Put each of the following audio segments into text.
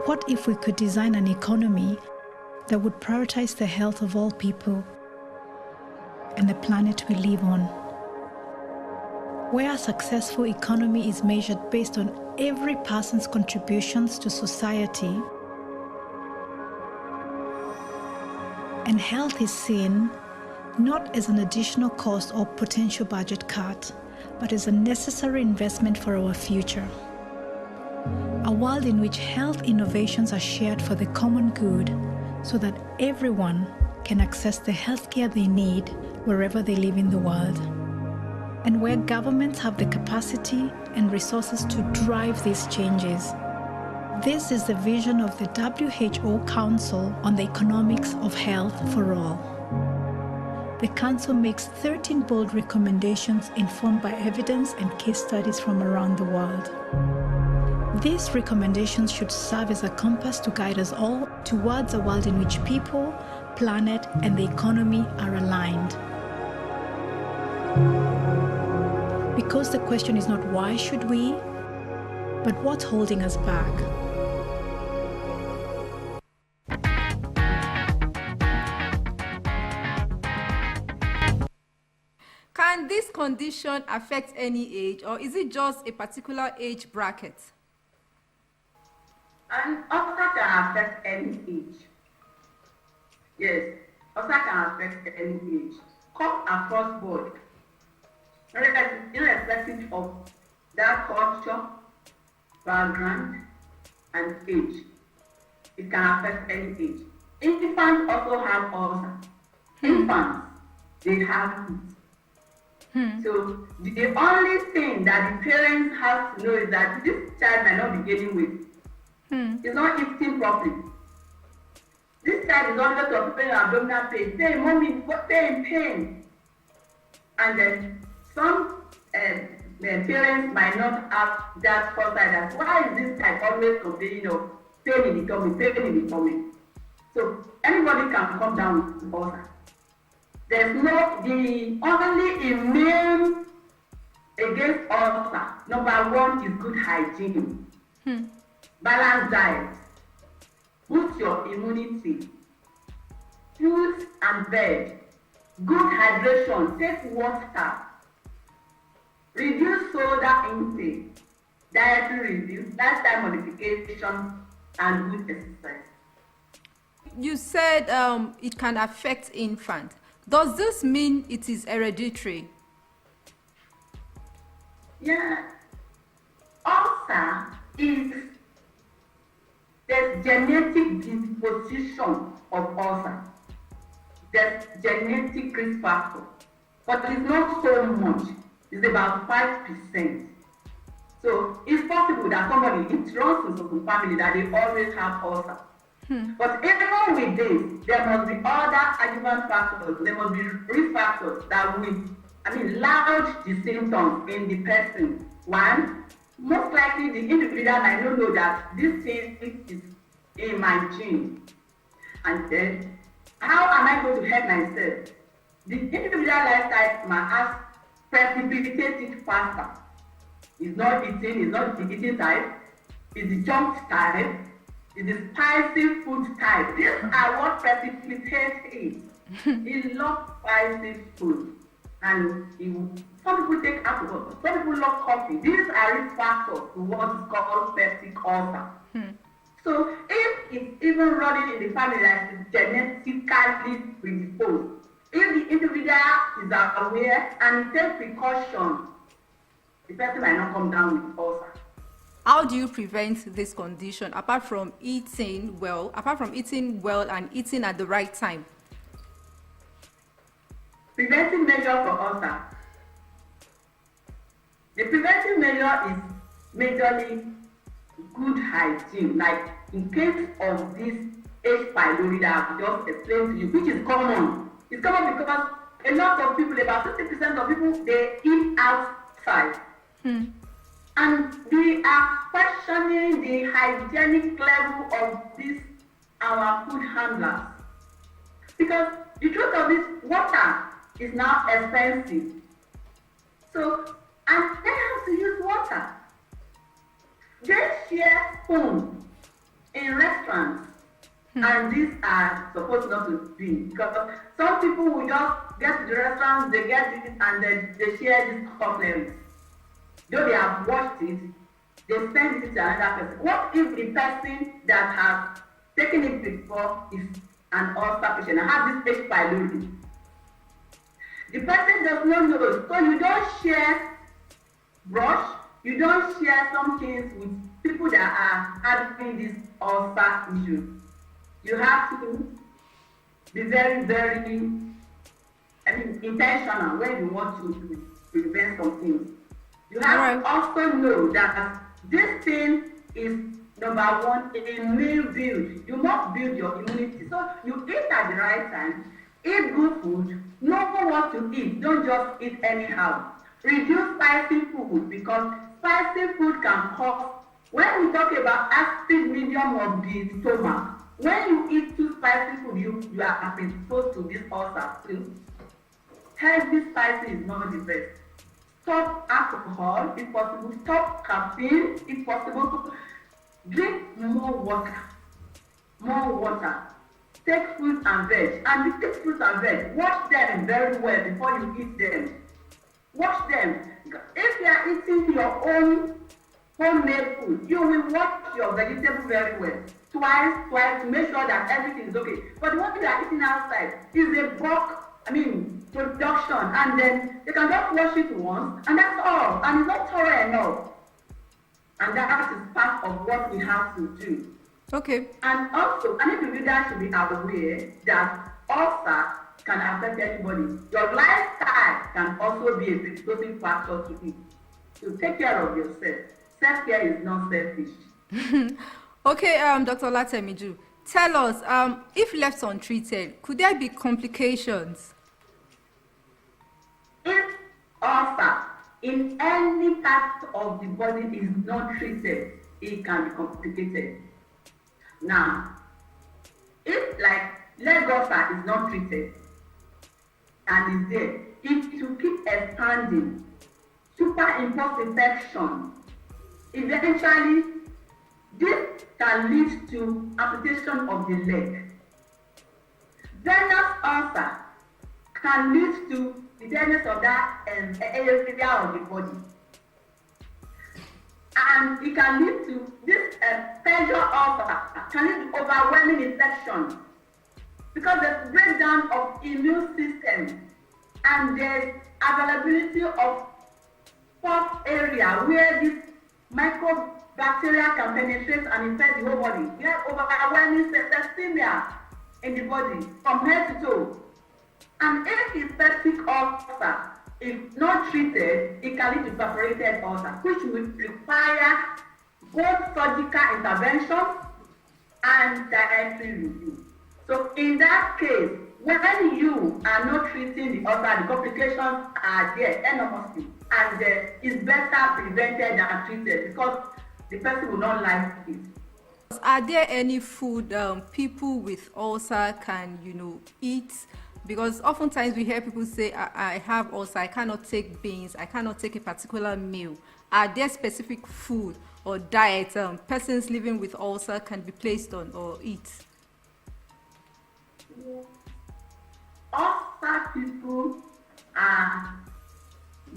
What if we could design an economy that would prioritize the health of all people and the planet we live on? Where a successful economy is measured based on every person's contributions to society, and health is seen not as an additional cost or potential budget cut, but as a necessary investment for our future. A world in which health innovations are shared for the common good so that everyone can access the healthcare they need wherever they live in the world. And where governments have the capacity and resources to drive these changes. This is the vision of the WHO Council on the Economics of Health for All. The Council makes 13 bold recommendations informed by evidence and case studies from around the world. These recommendations should serve as a compass to guide us all towards a world in which people, planet, and the economy are aligned. Because the question is not why should we, but what's holding us back. Can this condition affect any age, or is it just a particular age bracket? And ulcer can affect any age. Yes, ulcer can affect any age. Come across board, irrespective of that culture, background, and age. It can affect any age. Infants also have ulcer. Infants, they have it. So the only thing that the parents have to know is that this child might not be gaining weight. It's not eating properly. This child is always suffering abdominal pain. Say, mommy, pain, pain. And then some parents might not have that foresight as why is this child always complaining of pain in the tummy, pain in the tummy. So anybody can come down with ulcer. There's the only immune against ulcer, number one is good hygiene. Balanced diet, boost your immunity, fruits and veg, good hydration, take water, reduce soda intake, dietary review, lifestyle modification, and good exercise. You said it can affect infants. Does this mean it is hereditary? Yeah, ulcer is there's genetic disposition of ulcer. There's genetic risk factor, but it's not so much. It's about 5%. So it's possible that somebody, it runs in some family that they always have ulcer. But even with this, there must be other adjuvant factors, there must be risk factors that will, enlarge the symptoms in the person. One, most likely the individual might not know that this thing is in my gene. And then, how am I going to help myself? The individual lifestyle might ask precipitate it faster. It's not the eating type, it's the junk type, it's the spicy food type. These are what precipitates it. He loves spicy food. And some people take alcohol, some people love coffee. These are risk factors to what is called peptic ulcer. So if it's even running in the family that is genetically predisposed, if the individual is aware and takes precaution, the person might not come down with ulcer. How do you prevent this condition apart from eating well and eating at the right time? Preventive measure for ulcer. The preventive measure is majorly good hygiene, like in case of this H. pylori that I've just explained to you, which is common. It's common because a lot of people, about 50% of people, they eat outside. And we are questioning the hygienic level of these our food handlers. Because the truth of this, water is now expensive. So, and they have to use water. They share spoon in restaurants. And these are supposed not to be, because some people will just get to the restaurant, they get it, and then they share this cutlery. Though they have washed it, they send it to another person. What if the person that has taken it before is an ulcer patient and has this H. pylori? The person does not know, so you don't share brush, you don't share some things with people that are having this ulcer issue. You have to be very, very, intentional when you want to prevent some things. You have to also know that this thing is, number one, a meal build. You must build your immunity. So you eat at the right time, eat good food, know what to eat, don't just eat anyhow. Reduce spicy food, because spicy food can cause, when we talk about acid medium of the stomach, when you eat too spicy food, you are predisposed to this ulcer too. Healthy spicy is not the best. Stop alcohol if possible, stop caffeine if possible. Drink more water. More water. Take fruit and veg. And you take fruit and veg, wash them very well before you eat them. Wash them. If you are eating your own homemade food, you will wash your vegetable very well. Twice to make sure that everything is okay. But what you are eating outside is a bulk, production, and then they can just wash it once, and that's all. And it's not thorough enough. And that is part of what we have to do. Okay. And also, an individual should be aware that ulcer can affect anybody. Your lifestyle can also be a predisposing factor to it. So take care of yourself. Self-care is not selfish. Okay, Dr. Olatemiju, tell us, if left untreated, could there be complications? If ulcer in any part of the body is not treated, it can be complicated. Now, if leg ulcer is not treated and is there, it will keep expanding, superimpose infection. Eventually, this can lead to amputation of the leg. Venous ulcer can lead to the deadness of that area of the body. And it can lead to this pressure ulcer, can lead to overwhelming infection, because there's breakdown of immune system and there's availability of spot area where this microbacteria can penetrate and infect the whole body. We have overwhelming septicemia in the body from head to toe. And if it's septic ulcer, if not treated, it can lead to perforated ulcer, which will require both surgical intervention and dietary review. So in that case, when you are not treating the ulcer, the complications are there enormously, and it's better prevented than treated, because the person will not like it. Are there any food people with ulcer can, eat? Because oftentimes we hear people say, I have ulcer, I cannot take beans, I cannot take a particular meal. Are there specific food or diet persons living with ulcer can be placed on or eat? Ulcer people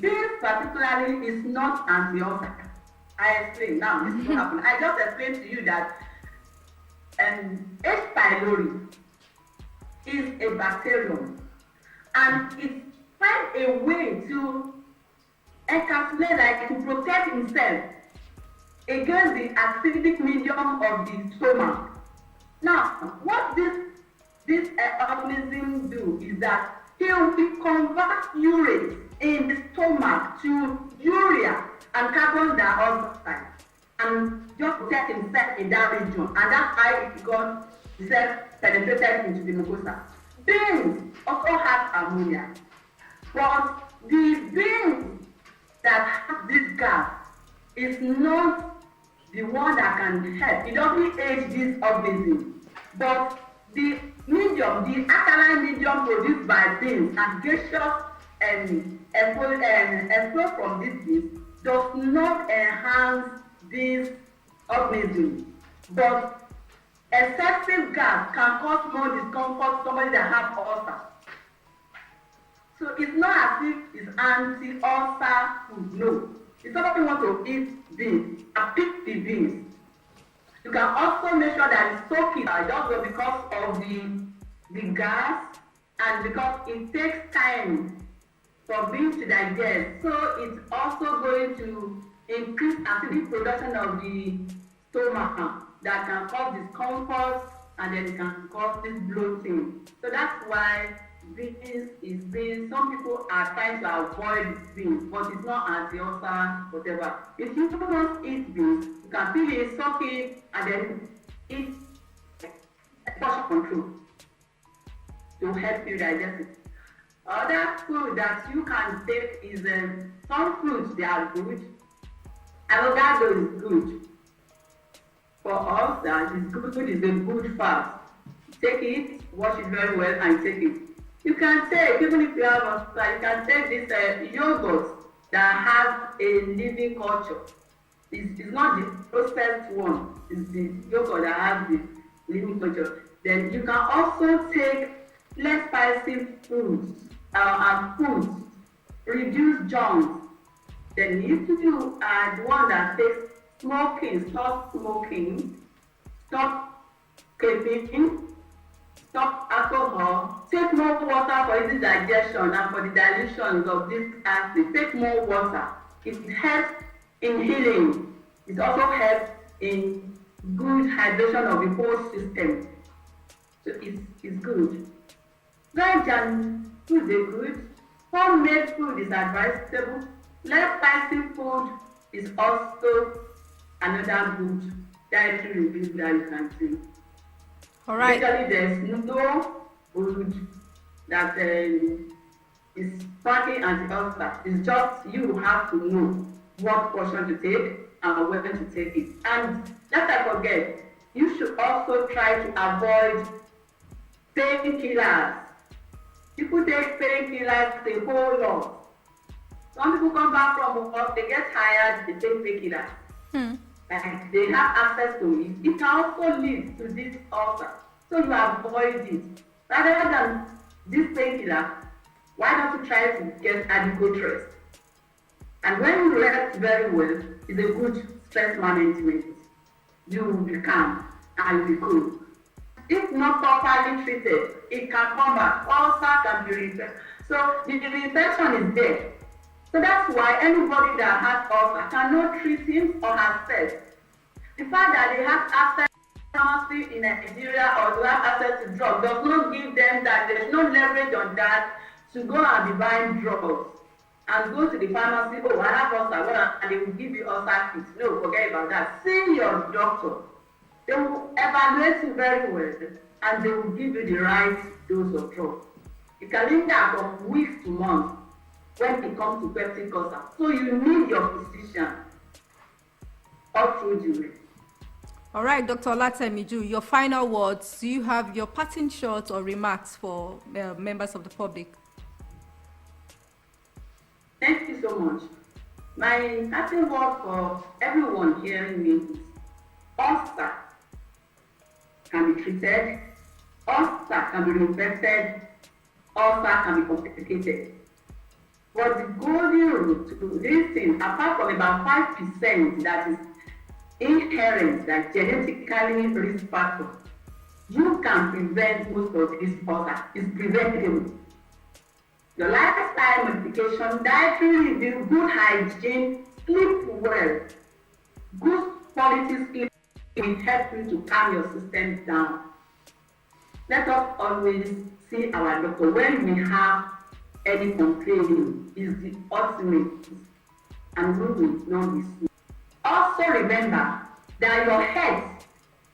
beans particularly is not anti-ulcer. I explain now, this is what happened. I just explained to you that H. pylori is a bacterium, and it finds a way to encapsulate, to protect himself against the acidic medium of the stomach. Now, what this organism do is that he will convert urate in the stomach to urea and carbon dioxide, and just protect himself in that region, and that's how it got penetrated into the mucosa. Beans also have ammonia, but the beans that have this gas is not the one that can help. It doesn't aid this organism, but the medium, the alkaline medium produced by beans and gaseous effluent from these beans does not enhance this organism, but Excessive gas can cause more discomfort to somebody that has ulcer. So it's not as if it's anti-ulcer food, no. If somebody wants to eat beans, pick the beans. You can also make sure that it's soaking just because of the gas and because it takes time for beans to digest. So it's also going to increase acidic production of the stomach that can cause discomfort and then it can cause this bloating. So that's why beans is being, some people are trying to avoid beans, but it's not anti-ulcer, whatever. If you don't eat beans, you can feel it, soak it, and then eat portion control to help you digest it. Other food that you can take is some fruits, they are good. Avocado is good. For us, that is good, is a good fast. Take it, wash it very well, and take it. You can take, even if you have ulcer, you can take this yogurt that has a living culture. It's not the processed one, it's the yogurt that has the living culture. Then you can also take less spicy foods and foods, reduce junks. Then if you are the one that takes smoking, stop caffeine, stop alcohol, take more water for easy digestion and for the dilution of this acid. Take more water. It helps in healing. It also helps in good hydration of the whole system. So it's good. Veg and food is good. Homemade food is advisable. Less spicy food is also another good dietary review that you can see. All right. Basically, there's no food that is partly anti-ulcer. It's just you have to know what portion to take and when to take it. And lest I forget, you should also try to avoid painkillers. People take painkillers a whole lot. Some people come back from work, they get tired, they take painkillers. Like they have access to it. It can also lead to this ulcer. So you avoid it. Rather than this painkiller, why don't you try to get adequate rest? And when you rest very well, it's a good stress management. You will be calm and you'll be cool. If not properly treated, it can come back. Ulcer can be reinfected. So the infection is there. So that's why anybody that has ulcer cannot treat him or herself. The fact that they have access to pharmacy in Nigeria or to have access to drugs does not give them that there's no leverage on that to go and be buying drugs and go to the pharmacy, oh, I have ulcer, and they will give you ulcer kits. No, forget about that. See your doctor. They will evaluate you very well and they will give you the right dose of drug. It can linger from weeks to months when it comes to peptic ulcer. So you need your physician all through the way. All right, Dr. Olatemiju, your final words. Do you have your parting shots or remarks for members of the public? Thank you so much. My parting word for everyone hearing me is ulcer can be treated, ulcer can be reinfected, ulcer can be complicated. But the golden rule to this thing, apart from about 5% that is inherent, that genetically risk factor, you can prevent most of this ulcer. It's preventable. Your lifestyle modification, dietary review, good hygiene, sleep well, good quality sleep will help you to calm your system down. Let us always see our doctor when we have any complaining. Is the ultimate, and we will not be seen. Also remember that your health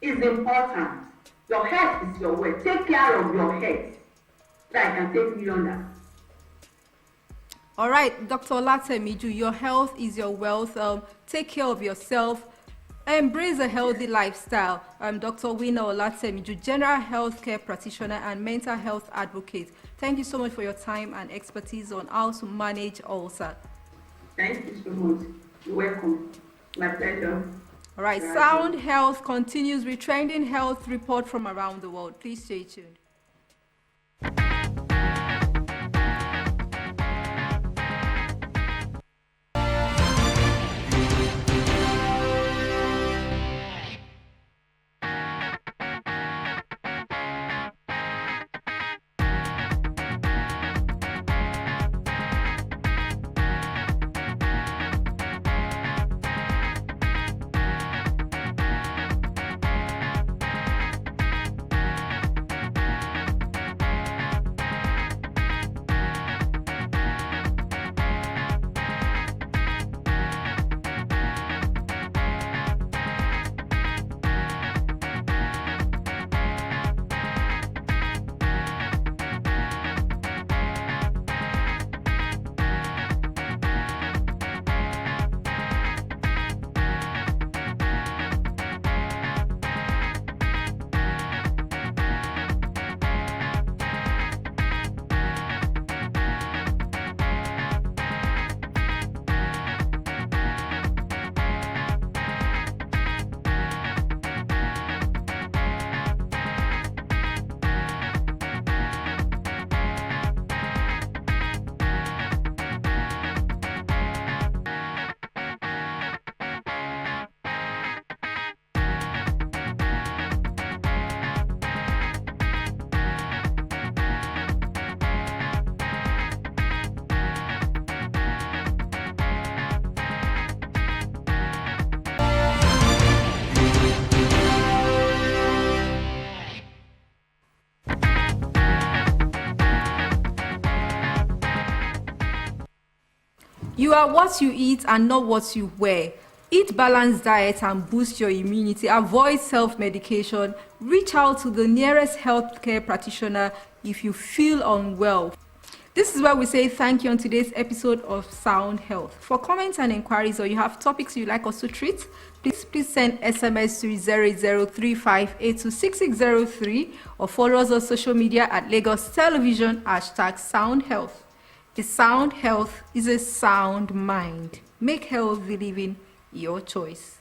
is important. Your health is your wealth. Take care of your health so I can take you on that. All right, Dr. Olatemiju, your health is your wealth. Take care of yourself. Embrace a healthy lifestyle. Dr. Winner Olatemiju, general healthcare practitioner and mental health advocate. Thank you so much for your time and expertise on how to manage ulcer. Thank you so much. You're welcome. My pleasure. All right, Sound Health continues with trending health report from around the world. Please stay tuned. You are what you eat and not what you wear. Eat balanced diet and boost your immunity. Avoid self-medication. Reach out to the nearest healthcare practitioner if you feel unwell. This is where we say thank you on today's episode of Sound Health. For comments and inquiries, or you have topics you'd like us to treat, please send SMS to 0035826603 or follow us on social media at Lagos Television #SoundHealth. A sound health is a sound mind. Make healthy living your choice.